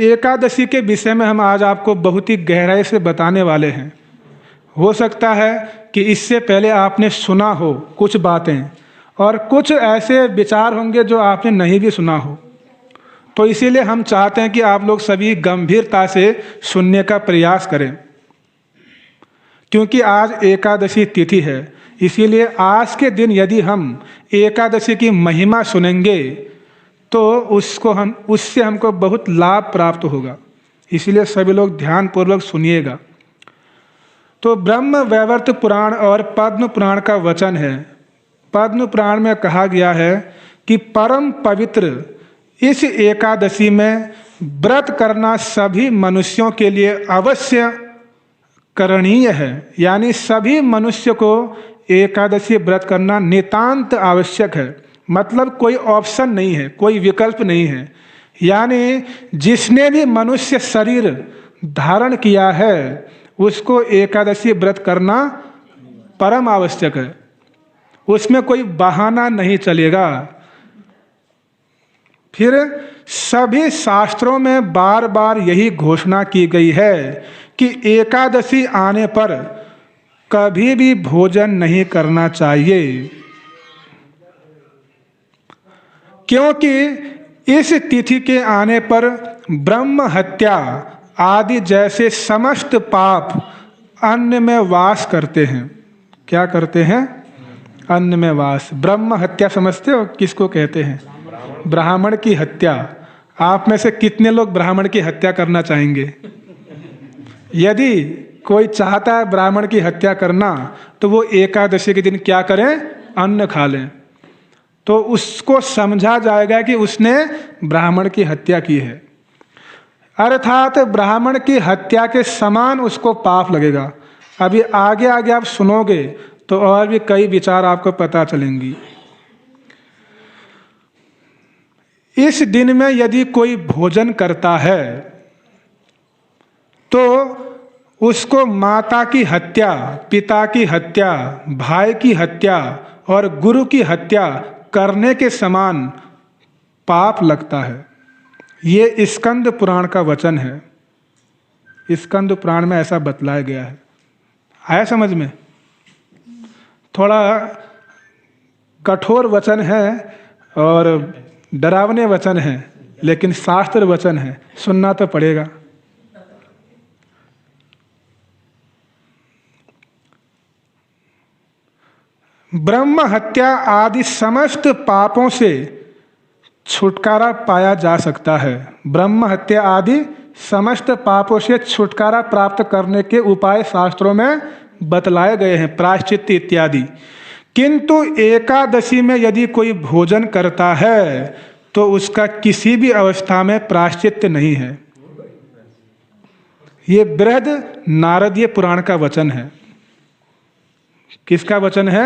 एकादशी के विषय में हम आज आपको बहुत ही गहराई से बताने वाले हैं। हो सकता है कि इससे पहले आपने सुना हो कुछ बातें और कुछ ऐसे विचार होंगे जो आपने नहीं भी सुना हो, तो इसीलिए हम चाहते हैं कि आप लोग सभी गंभीरता से सुनने का प्रयास करें, क्योंकि आज एकादशी तिथि है। इसीलिए आज के दिन यदि हम एकादशी की महिमा सुनेंगे तो उससे हमको बहुत लाभ प्राप्त होगा। इसीलिए सभी लोग ध्यानपूर्वक सुनिएगा। तो ब्रह्म वैवर्त पुराण और पद्म पुराण का वचन है। पद्म पुराण में कहा गया है कि परम पवित्र इस एकादशी में व्रत करना सभी मनुष्यों के लिए अवश्य करणीय है। यानी सभी मनुष्य को एकादशी व्रत करना नितांत आवश्यक है। मतलब कोई ऑप्शन नहीं है, कोई विकल्प नहीं है। यानी जिसने भी मनुष्य शरीर धारण किया है उसको एकादशी व्रत करना परम आवश्यक है। उसमें कोई बहाना नहीं चलेगा। फिर सभी शास्त्रों में बार बार यही घोषणा की गई है कि एकादशी आने पर कभी भी भोजन नहीं करना चाहिए, क्योंकि इस तिथि के आने पर ब्रह्म हत्या आदि जैसे समस्त पाप अन्न में वास करते हैं। क्या करते हैं? अन्न में वास। ब्रह्म हत्या समझते हो किसको कहते हैं? ब्राह्मण की हत्या। आप में से कितने लोग ब्राह्मण की हत्या करना चाहेंगे? यदि कोई चाहता है ब्राह्मण की हत्या करना तो वो एकादशी के दिन क्या करें? अन्न खा लें, तो उसको समझा जाएगा कि उसने ब्राह्मण की हत्या की है। अर्थात ब्राह्मण की हत्या के समान उसको पाप लगेगा। अभी आगे आगे आप सुनोगे तो और भी कई विचार आपको पता चलेंगी। इस दिन में यदि कोई भोजन करता है तो उसको माता की हत्या, पिता की हत्या, भाई की हत्या और गुरु की हत्या करने के समान पाप लगता है। ये स्कंद पुराण का वचन है। स्कंद पुराण में ऐसा बतलाया गया है। आया समझ में? थोड़ा कठोर वचन है और डरावने वचन है, लेकिन शास्त्र वचन है, सुनना तो पड़ेगा। ब्रह्म हत्या आदि समस्त पापों से छुटकारा पाया जा सकता है। ब्रह्म हत्या आदि समस्त पापों से छुटकारा प्राप्त करने के उपाय शास्त्रों में बतलाए गए हैं, प्रायश्चित्त इत्यादि। किंतु एकादशी में यदि कोई भोजन करता है तो उसका किसी भी अवस्था में प्रायश्चित्त नहीं है। ये बृहद नारदीय पुराण का वचन है। किसका वचन है?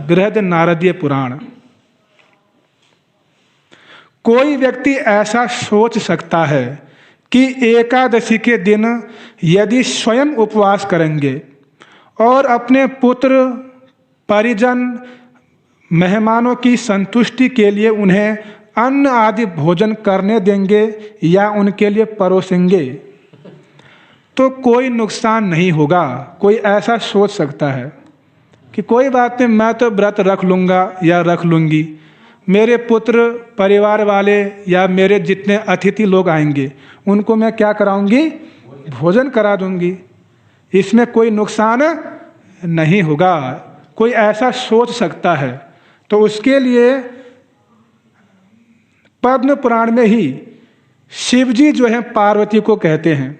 बृहद नारदीय पुराण। कोई व्यक्ति ऐसा सोच सकता है कि एकादशी के दिन यदि स्वयं उपवास करेंगे और अपने पुत्र, परिजन, मेहमानों की संतुष्टि के लिए उन्हें अन्न आदि भोजन करने देंगे या उनके लिए परोसेंगे तो कोई नुकसान नहीं होगा। कोई ऐसा सोच सकता है कि कोई बात नहीं, मैं तो व्रत रख लूँगा या रख लूँगी, मेरे पुत्र, परिवार वाले या मेरे जितने अतिथि लोग आएंगे उनको मैं क्या कराऊंगी? भोजन करा दूंगी, इसमें कोई नुकसान नहीं होगा। कोई ऐसा सोच सकता है। तो उसके लिए पद्म पुराण में ही शिव जी जो है पार्वती को कहते हैं,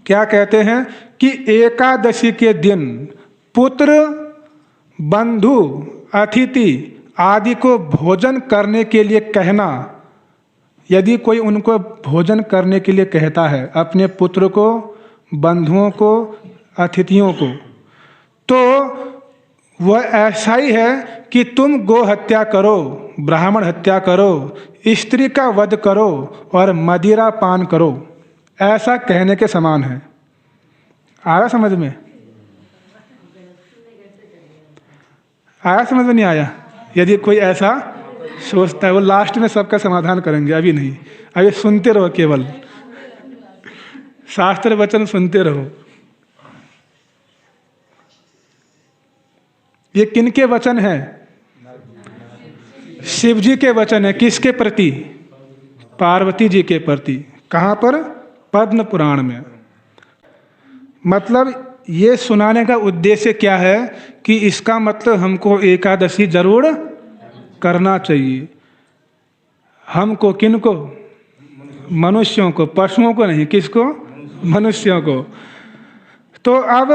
क्या कहते हैं कि एकादशी के दिन पुत्र, बंधु, अतिथि आदि को भोजन करने के लिए कहना। यदि कोई उनको भोजन करने के लिए कहता है, अपने पुत्र को, बंधुओं को, अतिथियों को, तो वह ऐसा ही है कि तुम गो हत्या करो, ब्राह्मण हत्या करो, स्त्री का वध करो और मदिरा पान करो, ऐसा कहने के समान है। आया समझ में? आया समझ में? नहीं आया? यदि कोई ऐसा सोचता है वो लास्ट में सबका समाधान करेंगे, अभी नहीं। अभी सुनते रहो, केवल शास्त्र वचन सुनते रहो। ये किनके वचन है? शिव जी के वचन है। किसके प्रति? पार्वती जी के प्रति। कहाँ पर? पद्म पुराण में। मतलब ये सुनाने का उद्देश्य क्या है कि इसका मतलब हमको एकादशी जरूर करना चाहिए। हमको, किनको? मनुष्यों को, पशुओं को नहीं। किसको? मनुष्यों को। तो अब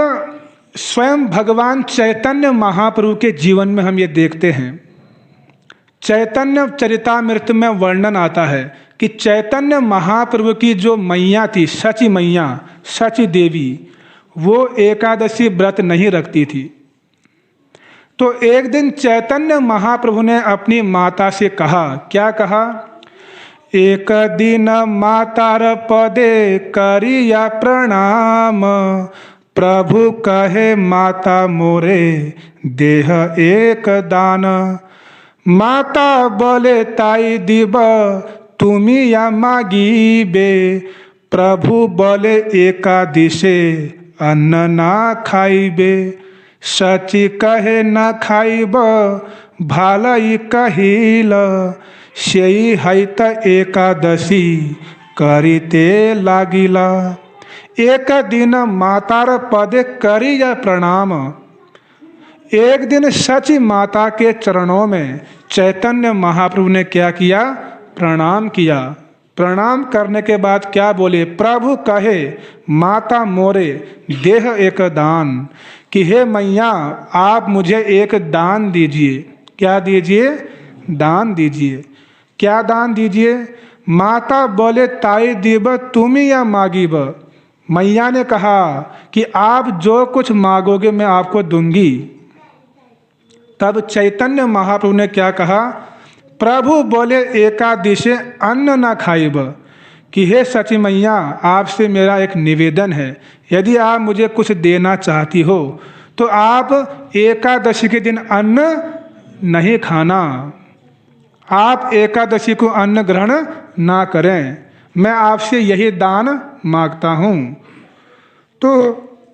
स्वयं भगवान चैतन्य महाप्रभु के जीवन में हम ये देखते हैं। चैतन्य चरितामृत में वर्णन आता है कि चैतन्य महाप्रभु की जो मैया थी, सची मैया, सची देवी, वो एकादशी व्रत नहीं रखती थी। तो एक दिन चैतन्य महाप्रभु ने अपनी माता से कहा, क्या कहा? एक दिन मातार पदे करिया प्रणाम, प्रभु कहे माता मोरे देह एक दान। माता बोले ताई दिब तुमी या मागीबे, प्रभु बोले एकादशे अन्न ना खाइबे। सची कहे न खाइब भालई कहिल, सेई हईत एकादशी करिते लागिला। एक दिन मातार पदे करिया प्रणाम। एक दिन सची माता के चरणों में चैतन्य महाप्रभु ने क्या किया? प्रणाम किया। प्रणाम करने के बाद क्या बोले? प्रभु कहे माता मोरे देह एक दान, कि हे मैया आप मुझे एक दान दीजिए। क्या दीजिए? दान दीजिए। क्या दान दीजिए? माता बोले ताई दीब तुमी या मागीब। मैया ने कहा कि आप जो कुछ मांगोगे मैं आपको दूंगी। तब चैतन्य महाप्रभु ने क्या कहा? प्रभु बोले एकादशे अन्न ना खाइब, कि हे सची मैया आपसे मेरा एक निवेदन है, यदि आप मुझे कुछ देना चाहती हो तो आप एकादशी के दिन अन्न नहीं खाना। आप एकादशी को अन्न ग्रहण ना करें, मैं आपसे यही दान मांगता हूँ। तो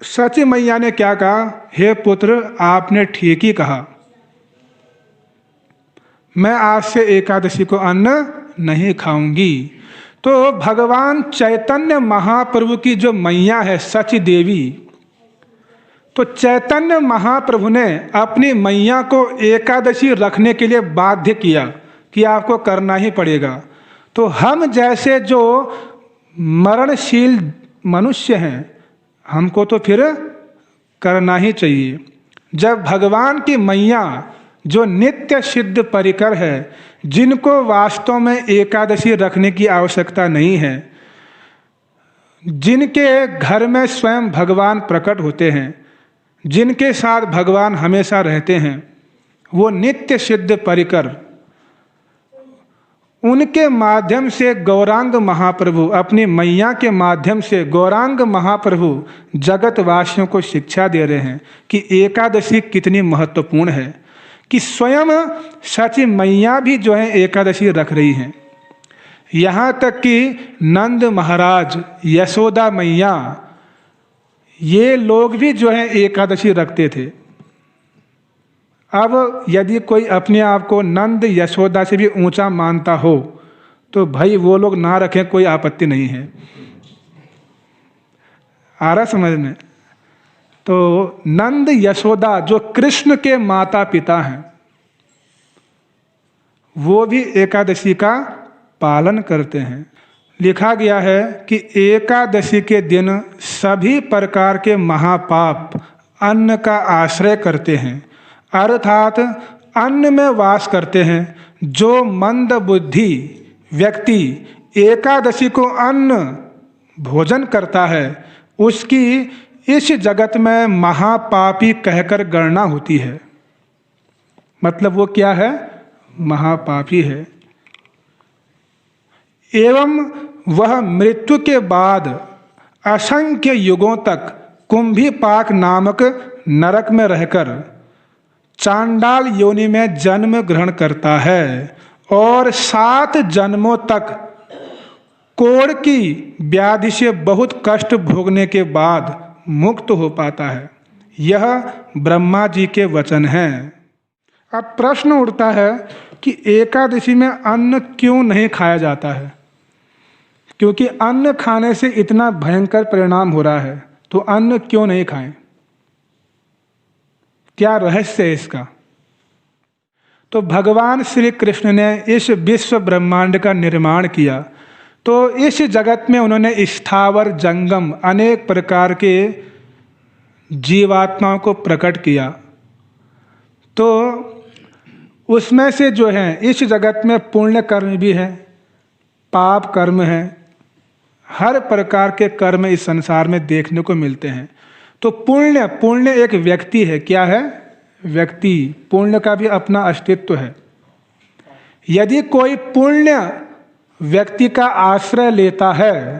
सची मैया ने क्या कहा? हे पुत्र आपने ठीक ही कहा, मैं आज से एकादशी को अन्न नहीं खाऊंगी। तो भगवान चैतन्य महाप्रभु की जो मैया है सची देवी, तो चैतन्य महाप्रभु ने अपनी मैया को एकादशी रखने के लिए बाध्य किया कि आपको करना ही पड़ेगा। तो हम जैसे जो मरणशील मनुष्य हैं, हमको तो फिर करना ही चाहिए। जब भगवान की मैया जो नित्य सिद्ध परिकर है, जिनको वास्तव में एकादशी रखने की आवश्यकता नहीं है, जिनके घर में स्वयं भगवान प्रकट होते हैं, जिनके साथ भगवान हमेशा रहते हैं, वो नित्य सिद्ध परिकर, उनके माध्यम से गौरांग महाप्रभु, अपनी मैया के माध्यम से गौरांग महाप्रभु जगतवासियों को शिक्षा दे रहे हैं कि एकादशी कितनी महत्वपूर्ण है, कि स्वयं सची मैया भी जो है एकादशी रख रही हैं। यहाँ तक कि नंद महाराज, यशोदा मैया, ये लोग भी जो है एकादशी रखते थे। अब यदि कोई अपने आप को नंद यशोदा से भी ऊंचा मानता हो तो भाई वो लोग ना रखें, कोई आपत्ति नहीं है। आ रहा समझ में? तो नंद यशोदा जो कृष्ण के माता पिता हैं, वो भी एकादशी का पालन करते हैं। लिखा गया है कि एकादशी के दिन सभी प्रकार के महापाप अन्न का आश्रय करते हैं, अर्थात अन्न में वास करते हैं। जो मंद बुद्धि व्यक्ति एकादशी को अन्न भोजन करता है, उसकी इस जगत में महापापी कहकर गणना होती है। मतलब वो क्या है? महापापी है। एवं वह मृत्यु के बाद असंख्य युगों तक कुंभीपाक नामक नरक में रहकर चांडाल योनि में जन्म ग्रहण करता है और 7 जन्मों तक कोढ़ की व्याधि से बहुत कष्ट भोगने के बाद मुक्त हो पाता है। यह ब्रह्मा जी के वचन हैं। अब प्रश्न उठता है कि एकादशी में अन्न क्यों नहीं खाया जाता है? क्योंकि अन्न खाने से इतना भयंकर परिणाम हो रहा है, तो अन्न क्यों नहीं खाएं? क्या रहस्य है इसका? तो भगवान श्री कृष्ण ने इस विश्व ब्रह्मांड का निर्माण किया, तो इस जगत में उन्होंने स्थावर जंगम अनेक प्रकार के जीवात्माओं को प्रकट किया। तो उसमें से जो है इस जगत में पुण्य कर्म भी है, पाप कर्म है, हर प्रकार के कर्म इस संसार में देखने को मिलते हैं। तो पुण्य एक व्यक्ति है। क्या है? व्यक्ति। पुण्य का भी अपना अस्तित्व है। यदि कोई पुण्य व्यक्ति का आश्रय लेता है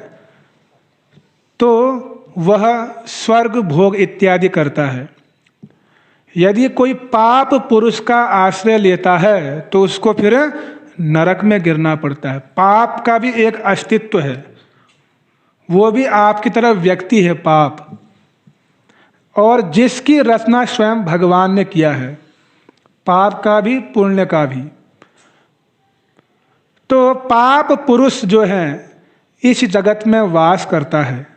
तो वह स्वर्ग भोग इत्यादि करता है। यदि कोई पाप पुरुष का आश्रय लेता है तो उसको फिर नरक में गिरना पड़ता है। पाप का भी एक अस्तित्व है, वो भी आपकी तरह व्यक्ति है पाप, और जिसकी रचना स्वयं भगवान ने किया है, पाप का भी पुण्य का भी। तो पाप पुरुष जो है इस जगत में वास करता है।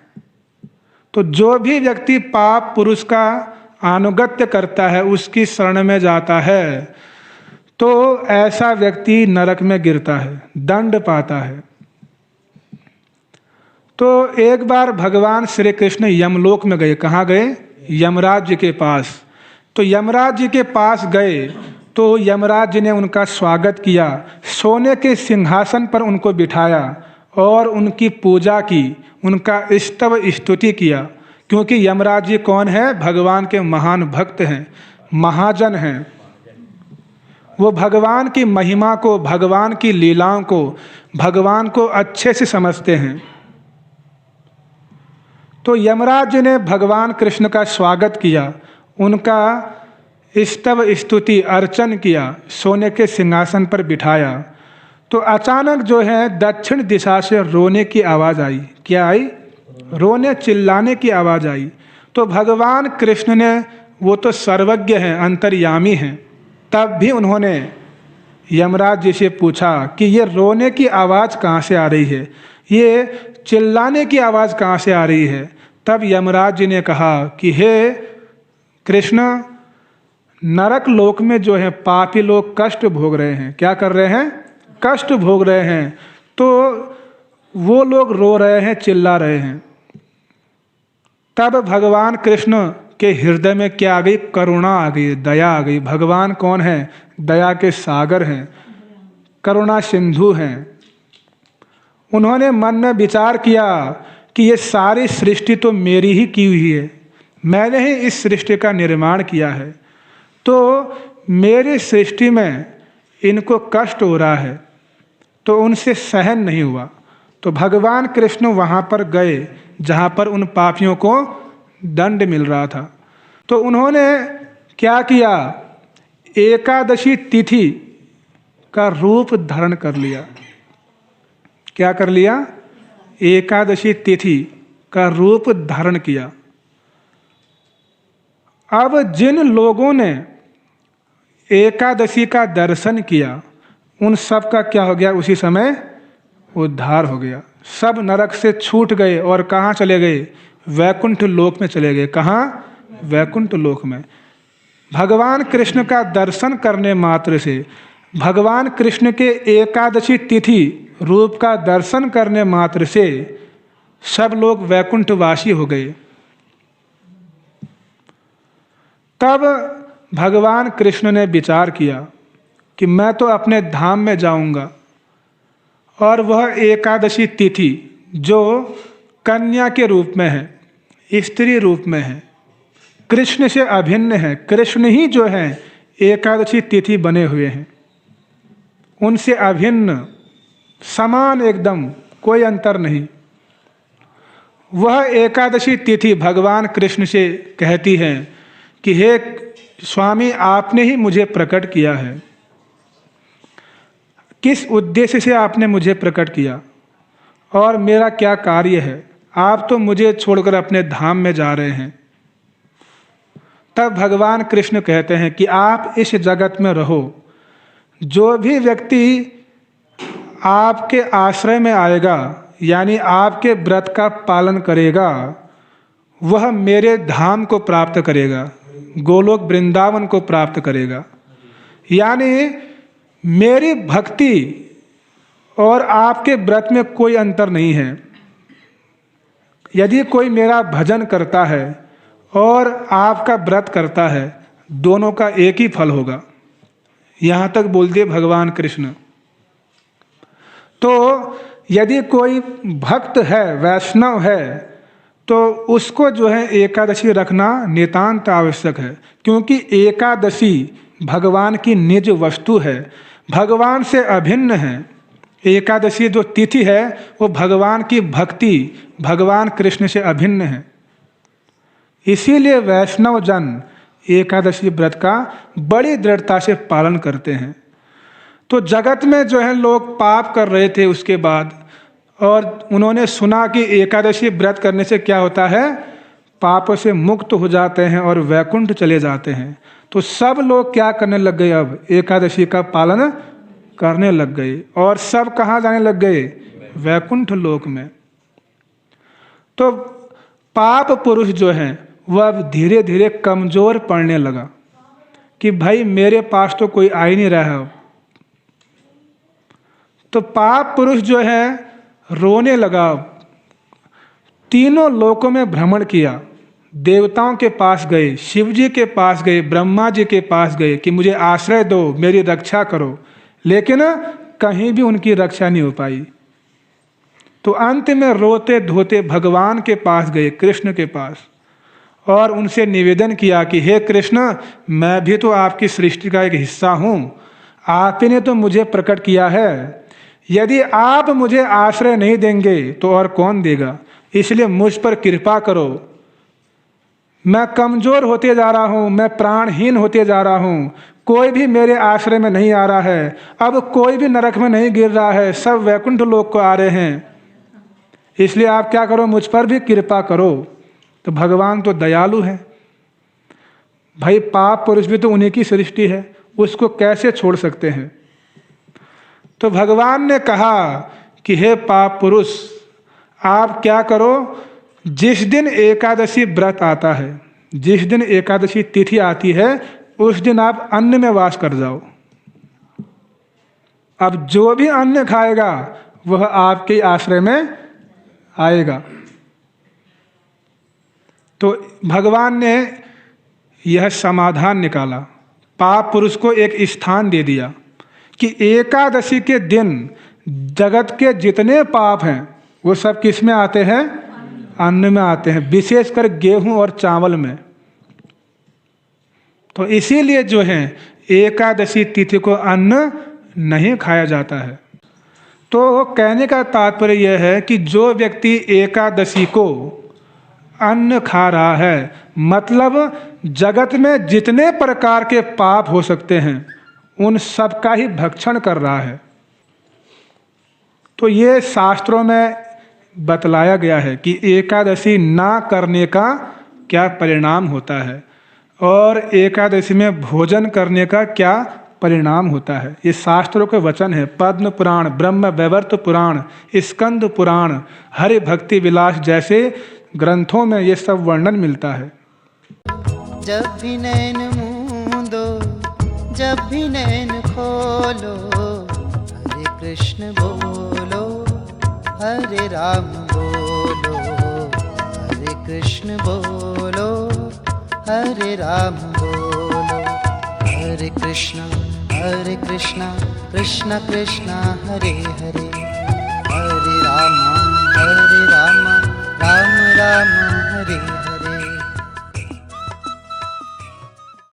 तो जो भी व्यक्ति पाप पुरुष का अनुगत्य करता है, उसकी शरण में जाता है, तो ऐसा व्यक्ति नरक में गिरता है, दंड पाता है। तो एक बार भगवान श्री कृष्ण यमलोक में गए। कहाँ गए? यमराज जी के पास। तो यमराज जी के पास गए तो यमराज जी ने उनका स्वागत किया, सोने के सिंहासन पर उनको बिठाया और उनकी पूजा की, उनका स्तव स्तुति किया। क्योंकि यमराज जी कौन है? भगवान के महान भक्त हैं, महाजन हैं। वो भगवान की महिमा को, भगवान की लीलाओं को, भगवान को अच्छे से समझते हैं। तो यमराज जी ने भगवान कृष्ण का स्वागत किया, उनका स्तव स्तुति अर्चन किया, सोने के सिंहासन पर बिठाया। तो अचानक जो है दक्षिण दिशा से रोने की आवाज़ आई। क्या आई? रोने चिल्लाने की आवाज़ आई। तो भगवान कृष्ण ने, वो तो सर्वज्ञ हैं, अंतर्यामी हैं, तब भी उन्होंने यमराज जी से पूछा कि ये रोने की आवाज़ कहाँ से आ रही है, ये चिल्लाने की आवाज़ कहाँ से आ रही है? तब यमराज जी ने कहा कि हे कृष्ण, नरक लोक में जो है पापी लोग कष्ट भोग रहे हैं। क्या कर रहे हैं? कष्ट भोग रहे हैं। तो वो लोग रो रहे हैं, चिल्ला रहे हैं। तब भगवान कृष्ण के हृदय में क्या आ गई? करुणा आ गई, दया आ गई। भगवान कौन है? दया के सागर हैं, करुणा सिंधु हैं। उन्होंने मन में विचार किया कि ये सारी सृष्टि तो मेरी ही की हुई है, मैंने ही इस सृष्टि का निर्माण किया है, तो मेरी सृष्टि में इनको कष्ट हो रहा है, तो उनसे सहन नहीं हुआ। तो भगवान कृष्ण वहाँ पर गए जहाँ पर उन पापियों को दंड मिल रहा था। तो उन्होंने क्या किया? एकादशी तिथि का रूप धारण कर लिया। क्या कर लिया? एकादशी तिथि का रूप धारण किया। अब जिन लोगों ने एकादशी का दर्शन किया, उन सब का क्या हो गया? उसी समय उद्धार हो गया। सब नरक से छूट गए और कहाँ चले गए? वैकुंठ लोक में चले गए। कहाँ? वैकुंठ लोक में। भगवान कृष्ण का दर्शन करने मात्र से, भगवान कृष्ण के एकादशी तिथि रूप का दर्शन करने मात्र से सब लोग वैकुंठवासी हो गए। तब भगवान कृष्ण ने विचार किया कि मैं तो अपने धाम में जाऊंगा, और वह एकादशी तिथि जो कन्या के रूप में है, स्त्री रूप में है, कृष्ण से अभिन्न है, कृष्ण ही जो है एकादशी तिथि बने हुए हैं, उनसे अभिन्न, समान, एकदम कोई अंतर नहीं। वह एकादशी तिथि भगवान कृष्ण से कहती है कि हे स्वामी, आपने ही मुझे प्रकट किया है, किस उद्देश्य से आपने मुझे प्रकट किया और मेरा क्या कार्य है? आप तो मुझे छोड़कर अपने धाम में जा रहे हैं। तब भगवान कृष्ण कहते हैं कि आप इस जगत में रहो, जो भी व्यक्ति आपके आश्रय में आएगा यानी आपके व्रत का पालन करेगा वह मेरे धाम को प्राप्त करेगा, गोलोक वृंदावन को प्राप्त करेगा। यानी मेरी भक्ति और आपके व्रत में कोई अंतर नहीं है। यदि कोई मेरा भजन करता है और आपका व्रत करता है, दोनों का एक ही फल होगा। यहाँ तक बोल दिए भगवान कृष्ण। तो यदि कोई भक्त है, वैष्णव है, तो उसको जो है एकादशी रखना नितांत आवश्यक है, क्योंकि एकादशी भगवान की निज वस्तु है, भगवान से अभिन्न है। एकादशी जो तिथि है वो भगवान की भक्ति, भगवान कृष्ण से अभिन्न है। इसीलिए वैष्णव जन एकादशी व्रत का बड़ी दृढ़ता से पालन करते हैं। तो जगत में जो है लोग पाप कर रहे थे उसके बाद, और उन्होंने सुना कि एकादशी व्रत करने से क्या होता है, पापों से मुक्त हो जाते हैं और वैकुंठ चले जाते हैं। तो सब लोग क्या करने लग गए, अब एकादशी का पालन करने लग गए, और सब कहाँ जाने लग गए, वैकुंठ लोक में। तो पाप पुरुष जो है वह अब धीरे धीरे कमजोर पड़ने लगा कि भाई मेरे पास तो कोई आ ही नहीं रहा है। तो पाप पुरुष जो है रोने लगा, तीनों लोकों में भ्रमण किया, देवताओं के पास गए, शिव जी के पास गए, ब्रह्मा जी के पास गए कि मुझे आश्रय दो, मेरी रक्षा करो, लेकिन कहीं भी उनकी रक्षा नहीं हो पाई। तो अंत में रोते धोते भगवान के पास गए, कृष्ण के पास, और उनसे निवेदन किया कि हे कृष्ण, मैं भी तो आपकी सृष्टि का एक हिस्सा हूँ, आप ही ने तो मुझे प्रकट किया है, यदि आप मुझे आश्रय नहीं देंगे तो और कौन देगा, इसलिए मुझ पर कृपा करो। मैं कमजोर होते जा रहा हूँ, मैं प्राणहीन होते जा रहा हूँ, कोई भी मेरे आश्रय में नहीं आ रहा है, अब कोई भी नरक में नहीं गिर रहा है, सब वैकुंठ लोक को आ रहे हैं, इसलिए आप क्या करो, मुझ पर भी कृपा करो। तो भगवान तो दयालु है भाई, पाप पुरुष भी तो उन्हीं की सृष्टि है, उसको कैसे छोड़ सकते हैं। तो भगवान ने कहा कि हे पाप पुरुष, आप क्या करो, जिस दिन एकादशी व्रत आता है, जिस दिन एकादशी तिथि आती है, उस दिन आप अन्न में वास कर जाओ। अब जो भी अन्न खाएगा वह आपके आश्रय में आएगा। तो भगवान ने यह समाधान निकाला, पाप पुरुष को एक स्थान दे दिया कि एकादशी के दिन जगत के जितने पाप हैं वो सब किस में आते हैं, अन्न में आते हैं, विशेषकर गेहूं और चावल में। तो इसीलिए जो है एकादशी तिथि को अन्न नहीं खाया जाता है। तो कहने का तात्पर्य यह है कि जो व्यक्ति एकादशी को अन्न खा रहा है, मतलब जगत में जितने प्रकार के पाप हो सकते हैं उन सब का ही भक्षण कर रहा है। तो ये शास्त्रों में बतलाया गया है कि एकादशी ना करने का क्या परिणाम होता है और एकादशी में भोजन करने का क्या परिणाम होता है। ये शास्त्रों के वचन है। पद्म पुराण, ब्रह्म वैवर्त पुराण, स्कंद पुराण, हरि भक्ति विलास जैसे ग्रंथों में ये सब वर्णन मिलता है। जब भी नैन मूंदो, जब भी नैन खोलो, हरे कृष्ण बोलो, हरे राम बोलो, हरे कृष्ण बोलो, हरे राम बोलो, हरे कृष्णा कृष्णा कृष्णा हरे हरे,